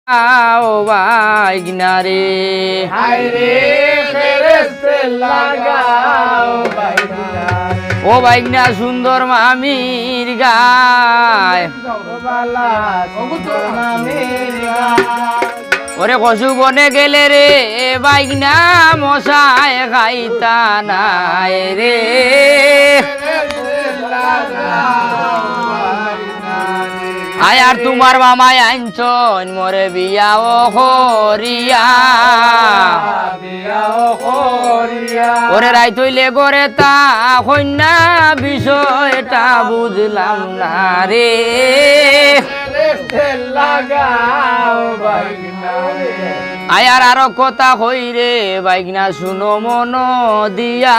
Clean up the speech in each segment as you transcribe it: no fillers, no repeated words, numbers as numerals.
ও বাইগনা রে হায়রে ফেরেশতে লাগাও বাইগনা ও বাইগনা সুন্দর মামির গায় বালা সুন্দর মামির গায় ওরে কসু বনে গেলে রে বাইগনা মশায় খাইতা নাই রে আয় আর তোমার মামায় আইনছন মরে বিয়া ও হরিয়া ওরে রাই তৈলে করে তা কন্যা বিষয়টা বুঝলাম না রে আয়ার আরো কথা হই রে বাইগনা শুনো মন দিয়া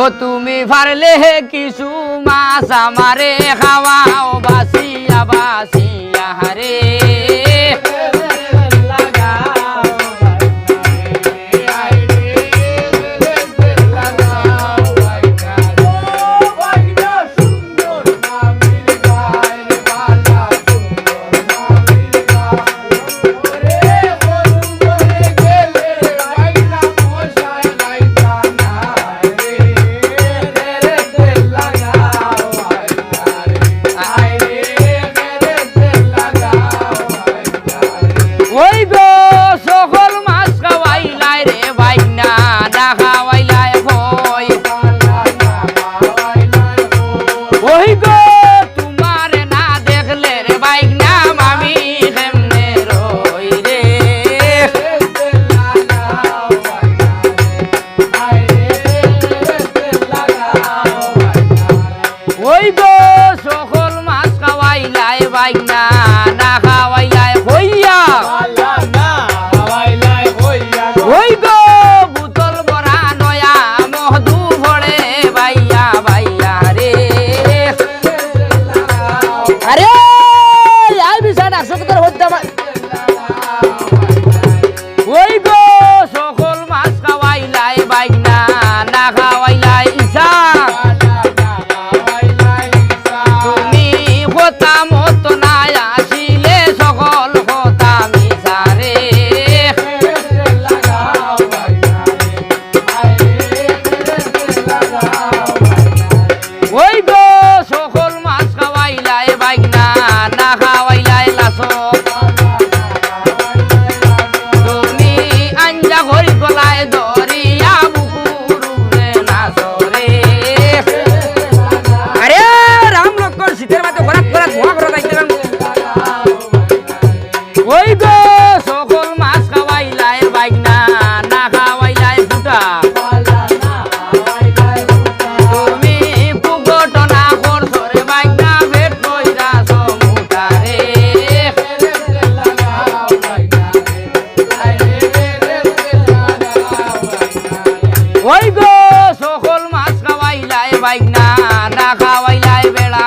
ও তুমি পারলে কিছু মাছ আমারে খাওয়াও বাসিয়া বাসিয়া রে ওই গো সকল মাছ খাওয়াইলাই রে বাইগনা না খাওয়াইলাই হই ওই গো তোমার না দেখলে রে বাইগনা মামি কেমনে রই রে ওই গো সকল মাছ খাওয়াইলাই বাইগনা না খাওয়াইলাই হইয়া ওই গো বুতল বরা নয়া মহদু ভরে বাইয়া বাইয়া রে আরে আই বিছান আসকতর হত্যা ওই গো সকল মাছ খাওয়াইলাই বাইগনা না খাওয়াইলাই ইসা তুমি কথা মতো না আসিলে সকল কথা মিশা রে ওই গো সকল মাছ খাওয়াইলাই বাইগনা না খাওয়াইলাই লাস তুমি আঞ্জা ঘড়ি গলায় দরিয়া বুকুরে নাচরে আরে রাম লক্ষ্মণ শীতের মাঝে ঘোরা ঘোরা ধোঁয়া ঘোরা যাইতে ওই গো সকল মাছ খাওয়াইলাই বাইগনা না খাওয়াইলাই ফুটা তুমি পুগটনা করছরে বাইগনা পেট কইরা সমুটা রে ওই গো সকল মাছ খাওয়াইলাই বাইগনা না খাওয়াইলাই বেড়া